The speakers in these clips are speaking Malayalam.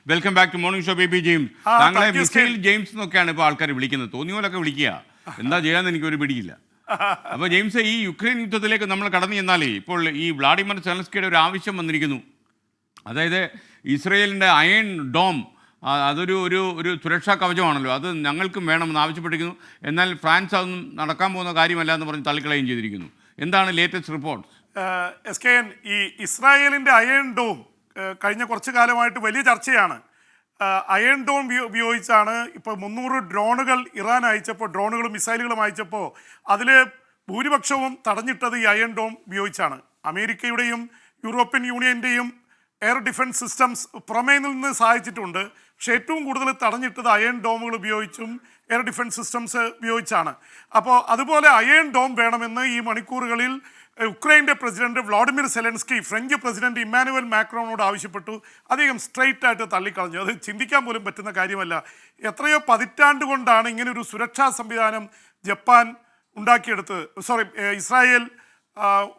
Welcome back to morning show Baby James. താങ്കളെ മിസൈൽ ജെയിംസ് എന്നൊക്കെയാണ് ഇപ്പോൾ ആൾക്കാർ വിളിക്കുന്നത്. തോന്നിയ പോലൊക്കെ വിളിക്കുക, എന്താ ചെയ്യാന്ന് എനിക്കൊരു പിടിയില്ല. അപ്പോൾ ജെയിംസ്, ഈ യുക്രൈൻ യുദ്ധത്തിലേക്ക് നമ്മൾ കടന്നു ചെന്നാലേ ഇപ്പോൾ ഈ വ്ളാഡിമിർ സെലൻസ്കിയുടെ ഒരു ആവശ്യം വന്നിരിക്കുന്നു. അതായത് ഇസ്രയേലിൻ്റെ അയൺ ഡോം, അതൊരു ഒരു ഒരു സുരക്ഷാ കവചമാണല്ലോ, അത് ഞങ്ങൾക്കും വേണമെന്ന് ആവശ്യപ്പെട്ടിരിക്കുന്നു. എന്നാൽ ഫ്രാൻസ് അതൊന്നും നടക്കാൻ പോകുന്ന കാര്യമല്ല എന്ന് പറഞ്ഞ് തള്ളിക്കളയുകയും ചെയ്തിരിക്കുന്നു. എന്താണ് ലേറ്റസ്റ്റ് റിപ്പോർട്ട്? SKN, ഈ ഇസ്രായേലിൻ്റെ അയൺ ഡോം കഴിഞ്ഞ കുറച്ച് കാലമായിട്ട് വലിയ ചർച്ചയാണ്. അയൺ ഡോം ഉപയോഗിച്ചാണ് ഇപ്പോൾ 300 ഡ്രോണുകൾ ഇറാൻ അയച്ചപ്പോൾ, ഡ്രോണുകളും മിസൈലുകളും അയച്ചപ്പോൾ അതിൽ ഭൂരിപക്ഷവും തടഞ്ഞിട്ടത് ഈ അയൺ ഡോം ഉപയോഗിച്ചാണ്. അമേരിക്കയുടെയും യൂറോപ്യൻ യൂണിയൻ്റെയും എയർ ഡിഫൻസ് സിസ്റ്റംസ് പുറമേ നിന്ന് സഹായിച്ചിട്ടുണ്ട്. പക്ഷേ ഏറ്റവും കൂടുതൽ തടഞ്ഞിട്ടത് അയൺ ഡോമുകൾ ഉപയോഗിച്ചും എയർ ഡിഫൻസ് സിസ്റ്റംസ് ഉപയോഗിച്ചാണ്. അപ്പോൾ അതുപോലെ അയൺ ഡോം വേണമെന്ന് ഈ മണിക്കൂറുകളിൽ യുക്രൈൻ്റെ president Vladimir Zelensky French president Emmanuel മാക്രോണോട് ആവശ്യപ്പെട്ടു. അദ്ദേഹം സ്ട്രെയിറ്റ് ആയിട്ട് തള്ളിക്കളഞ്ഞു. അത് ചിന്തിക്കാൻ പോലും പറ്റുന്ന കാര്യമല്ല. എത്രയോ പതിറ്റാണ്ട് കൊണ്ടാണ് ഇങ്ങനൊരു സുരക്ഷാ സംവിധാനം ജപ്പാൻ ഉണ്ടാക്കിയെടുത്തത്, ഇസ്രായേൽ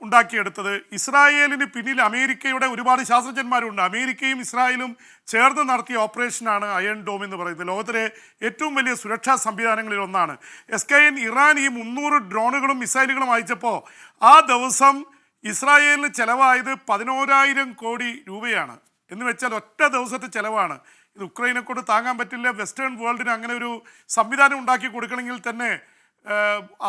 ഉണ്ടാക്കിയെടുത്തത്. ഇസ്രായേലിന് പിന്നിൽ അമേരിക്കയുടെ ഒരുപാട് ശാസ്ത്രജ്ഞന്മാരുണ്ട്. അമേരിക്കയും ഇസ്രായേലും ചേർന്ന് നടത്തിയ ഓപ്പറേഷനാണ് അയൺ ഡോം എന്ന് പറയുന്നത്. ലോകത്തിലെ ഏറ്റവും വലിയ സുരക്ഷാ സംവിധാനങ്ങളിൽ ഒന്നാണ്. SKN, ഇറാൻ ഈ 300 ഡ്രോണുകളും മിസൈലുകളും അയച്ചപ്പോൾ ആ ദിവസം ഇസ്രായേലിന് ചിലവായത് 11,000 കോടി രൂപയാണ്. എന്ന് വെച്ചാൽ ഒറ്റ ദിവസത്തെ ചിലവാണ്. ഇത് ഉക്രൈനെ കൊണ്ട് താങ്ങാൻ പറ്റില്ല. വെസ്റ്റേൺ വേൾഡിന് അങ്ങനെ ഒരു സംവിധാനം ഉണ്ടാക്കി കൊടുക്കണമെങ്കിൽ തന്നെ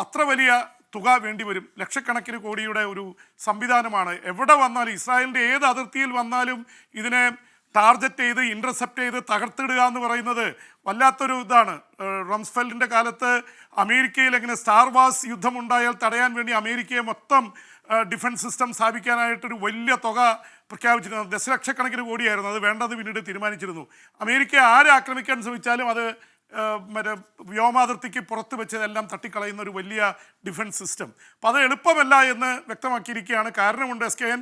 അത്ര വലിയ തുക വേണ്ടി വരും. ലക്ഷക്കണക്കിന് കോടിയുടെ ഒരു സംവിധാനമാണ്. എവിടെ വന്നാലും, ഇസ്രായേലിൻ്റെ ഏത് അതിർത്തിയിൽ വന്നാലും ഇതിനെ ടാർഗറ്റ് ചെയ്ത് ഇൻ്റർസെപ്റ്റ് ചെയ്ത് തകർത്തിടുക എന്ന് പറയുന്നത് വല്ലാത്തൊരു ഇതാണ്. റംസ്ഫെൽഡിൻ്റെ കാലത്ത് അമേരിക്കയിൽ എങ്ങനെ സ്റ്റാർ വാർസ് യുദ്ധമുണ്ടായാൽ തടയാൻ വേണ്ടി അമേരിക്കയെ മൊത്തം ഡിഫൻസ് സിസ്റ്റം സ്ഥാപിക്കാനായിട്ടൊരു വലിയ തുക പ്രഖ്യാപിച്ചിരുന്നത്. ദശലക്ഷക്കണക്കിന് കോടിയായിരുന്നു. അത് വേണ്ടത് പിന്നീട് തീരുമാനിച്ചിരുന്നു. അമേരിക്ക ആരെ ആക്രമിക്കാൻ ശ്രമിച്ചാലും അത് വ്യോമാതിർത്തിക്ക് പുറത്ത് വെച്ചതെല്ലാം തട്ടിക്കളയുന്ന ഒരു വലിയ ഡിഫൻസ് സിസ്റ്റം. അപ്പോൾ അത് എളുപ്പമല്ല എന്ന് വ്യക്തമാക്കിയിരിക്കുകയാണ്. കാരണമുണ്ട്. SKN,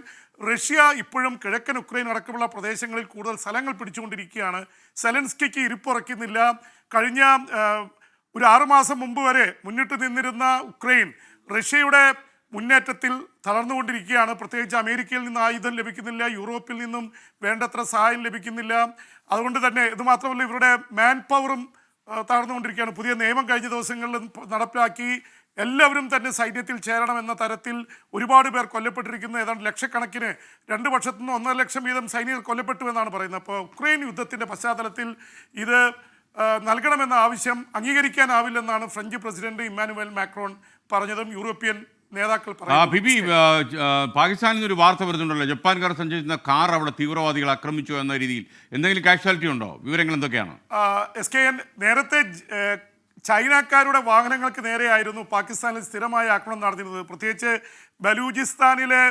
റഷ്യ ഇപ്പോഴും കിഴക്കൻ ഉക്രൈൻ അടക്കമുള്ള പ്രദേശങ്ങളിൽ കൂടുതൽ സ്ഥലങ്ങൾ പിടിച്ചുകൊണ്ടിരിക്കുകയാണ്. സെലൻസ്കിക്ക് ഇരിപ്പുറയ്ക്കുന്നില്ല. കഴിഞ്ഞ ഒരു 6 മാസം മുമ്പ് വരെ മുന്നിട്ട് നിന്നിരുന്ന ഉക്രൈൻ റഷ്യയുടെ മുന്നേറ്റത്തിൽ തളർന്നുകൊണ്ടിരിക്കുകയാണ്. പ്രത്യേകിച്ച് അമേരിക്കയിൽ നിന്ന് ആയുധം ലഭിക്കുന്നില്ല, യൂറോപ്പിൽ നിന്നും വേണ്ടത്ര സഹായം ലഭിക്കുന്നില്ല. അതുകൊണ്ട് തന്നെ ഇത് മാത്രമല്ല, ഇവരുടെ മാൻ പവറും താഴ്ന്നുകൊണ്ടിരിക്കുകയാണ്. പുതിയ നിയമം കഴിഞ്ഞ ദിവസങ്ങളിൽ നടപ്പിലാക്കി എല്ലാവരും തന്നെ സൈന്യത്തിൽ ചേരണമെന്ന തരത്തിൽ ഒരുപാട് പേർ കൊല്ലപ്പെട്ടിരിക്കുന്നു. ഏതാണ്ട് ലക്ഷക്കണക്കിന്, 2 പക്ഷത്തു നിന്ന് 1.5 ലക്ഷം വീതം സൈനികർ കൊല്ലപ്പെട്ടു എന്നാണ് പറയുന്നത്. അപ്പോൾ ഉക്രൈൻ യുദ്ധത്തിൻ്റെ പശ്ചാത്തലത്തിൽ ഇത് നൽകണമെന്ന ആവശ്യം അംഗീകരിക്കാനാവില്ലെന്നാണ് ഫ്രഞ്ച് പ്രസിഡന്റ് ഇമ്മാനുവൽ മാക്രോൺ പറഞ്ഞതും യൂറോപ്യൻ നേതാക്കൾ പാകിസ്ഥാനിൽ നിന്നൊരു വാർത്ത വരുന്നുണ്ടല്ലോ, ജപ്പാൻകാർ സഞ്ചരിക്കുന്ന കാർ അവിടെ തീവ്രവാദികൾ ആക്രമിച്ചു എന്ന രീതിയിൽ. എന്തെങ്കിലും കാഷ്വാലിറ്റി ഉണ്ടോ? വിവരങ്ങൾ എന്തൊക്കെയാണ്? SKN, നേരത്തെ ചൈനക്കാരുടെ വാഹനങ്ങൾക്ക് നേരെയായിരുന്നു പാകിസ്ഥാനിൽ സ്ഥിരമായ ആക്രമണം നടത്തിയിരുന്നത്. പ്രത്യേകിച്ച് ബലൂചിസ്ഥാനിലെ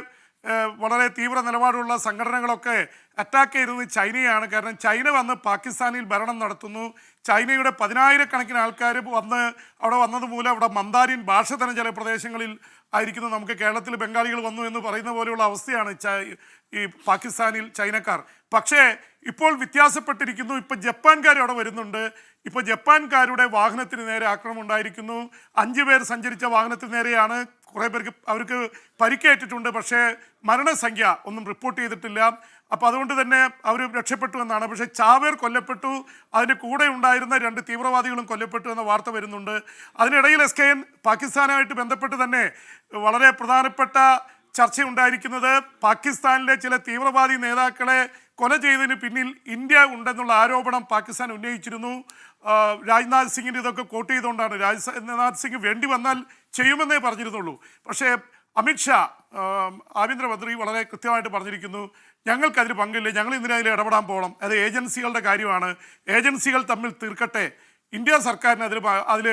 വളരെ തീവ്ര നിലപാടുള്ള സംഘടനകളൊക്കെ അറ്റാക്ക് ചെയ്തത് ചൈനയാണ്. കാരണം ചൈന വന്ന് പാകിസ്ഥാനിൽ ഭരണം നടത്തുന്നു. ചൈനയുടെ 10,000-കണക്കിന് ആൾക്കാർ അവിടെ വന്നത് മൂലം അവിടെ മന്ദാരിൻ ഭാഷ തന്നെ ചില പ്രദേശങ്ങളിൽ ആയിരിക്കുന്നു. നമുക്ക് കേരളത്തിൽ ബംഗാളികൾ വന്നു എന്ന് പറയുന്ന പോലെയുള്ള അവസ്ഥയാണ് ഈ പാകിസ്ഥാനിൽ ചൈനക്കാർ. പക്ഷേ ഇപ്പോൾ വ്യത്യാസപ്പെട്ടിരിക്കുന്നു. ഇപ്പോൾ ജപ്പാൻകാർ അവിടെ വരുന്നുണ്ട്. ഇപ്പോൾ ജപ്പാൻകാരുടെ വാഹനത്തിന് നേരെ ആക്രമണം ഉണ്ടായിരിക്കുന്നു. 5 പേർ സഞ്ചരിച്ച വാഹനത്തിന് നേരെയാണ്. കുറേ പേർക്ക് അവർക്ക് പരിക്കേറ്റിട്ടുണ്ട്. പക്ഷേ മരണസംഖ്യ ഒന്നും റിപ്പോർട്ട് ചെയ്തിട്ടില്ല. അപ്പോൾ അതുകൊണ്ട് തന്നെ അവർ രക്ഷപ്പെട്ടു എന്നാണ്. പക്ഷേ ചാവേർ കൊല്ലപ്പെട്ടു, അതിൻ്റെ കൂടെ ഉണ്ടായിരുന്ന 2 തീവ്രവാദികളും കൊല്ലപ്പെട്ടു എന്ന വാർത്ത വരുന്നുണ്ട്. അതിനിടയിൽ SKN, പാകിസ്ഥാനുമായിട്ട് ബന്ധപ്പെട്ട് തന്നെ വളരെ പ്രധാനപ്പെട്ട ചർച്ചയുണ്ടായിരിക്കുന്നത് പാകിസ്ഥാനിലെ ചില തീവ്രവാദി നേതാക്കളെ കൊല ചെയ്തതിന് പിന്നിൽ ഇന്ത്യ ഉണ്ടെന്നുള്ള ആരോപണം പാകിസ്ഥാൻ ഉന്നയിച്ചിരുന്നു. രാജ്നാഥ് സിംഗിൻ്റെ ഇതൊക്കെ കോട്ട് ചെയ്തുകൊണ്ടാണ്. രാജ്നാഥ് സിംഗ് വേണ്ടി വന്നാൽ ചെയ്യുമെന്നേ പറഞ്ഞിരുന്നുള്ളൂ. പക്ഷേ അമിത്ഷാ ആഭ്യന്തരമന്ത്രി വളരെ കൃത്യമായിട്ട് പറഞ്ഞിരിക്കുന്നു, ഞങ്ങൾക്കതിൽ പങ്കില്ല, ഞങ്ങൾ ഇതിൽ ഇടപെടാൻ പോകണം, അത് ഏജൻസികളുടെ കാര്യമാണ്, ഏജൻസികൾ തമ്മിൽ തീർക്കട്ടെ, ഇന്ത്യ സർക്കാരിന് അതിൽ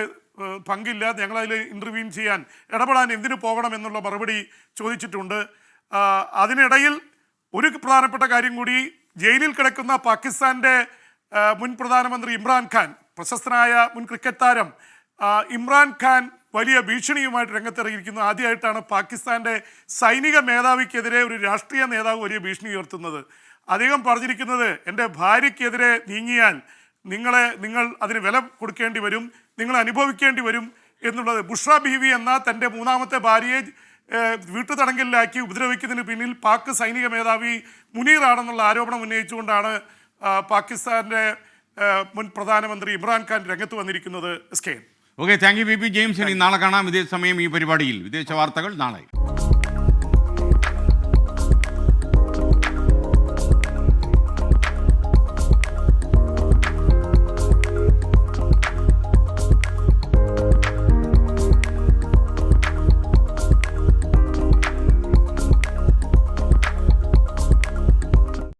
പങ്കില്ല, ഞങ്ങളതിൽ ഇൻ്റർവ്യൂൻ ചെയ്യാൻ ഇടപെടാൻ എന്തിനു പോകണം എന്നുള്ള മറുപടി ചോദിച്ചിട്ടുണ്ട്. അതിനിടയിൽ ഒരു പ്രധാനപ്പെട്ട കാര്യം കൂടി, ജയിലിൽ കിടക്കുന്ന പാകിസ്ഥാൻ്റെ മുൻ പ്രധാനമന്ത്രി ഇമ്രാൻഖാൻ, പ്രശസ്തനായ മുൻ ക്രിക്കറ്റ് താരം ഇമ്രാൻഖാൻ വലിയ ഭീഷണിയുമായിട്ട് രംഗത്തിറങ്ങിയിരിക്കുന്നു. ആദ്യമായിട്ടാണ് പാകിസ്ഥാൻ്റെ സൈനിക മേധാവിക്കെതിരെ ഒരു രാഷ്ട്രീയ നേതാവ് വലിയ ഭീഷണി ഉയർത്തുന്നത്. അദ്ദേഹം പറഞ്ഞിരിക്കുന്നത്, എൻ്റെ ഭാര്യയ്ക്കെതിരെ നീങ്ങിയാൽ നിങ്ങൾ അതിന് വില കൊടുക്കേണ്ടി വരും, നിങ്ങൾ അനുഭവിക്കേണ്ടി വരും എന്നുള്ളത്. ബുഷ്ര ബീവി എന്ന തൻ്റെ 3ാമത്തെ ഭാര്യയെ വീട്ടുതടങ്കലിലാക്കി ഉപദ്രവിക്കുന്നതിന് പിന്നിൽ പാക് സൈനിക മേധാവി മുനീറാണെന്നുള്ള ആരോപണം ഉന്നയിച്ചുകൊണ്ടാണ് പാകിസ്ഥാന്റെ മുൻ പ്രധാനമന്ത്രി ഇമ്രാൻഖാൻ രംഗത്ത് വന്നിരിക്കുന്നത്. S K. Okay, thank you V P James. ഇനി നാളെ കാണാം ഇതേ സമയം ഈ പരിപാടിയിൽ. വിദേശ വാർത്തകൾ നാളെ.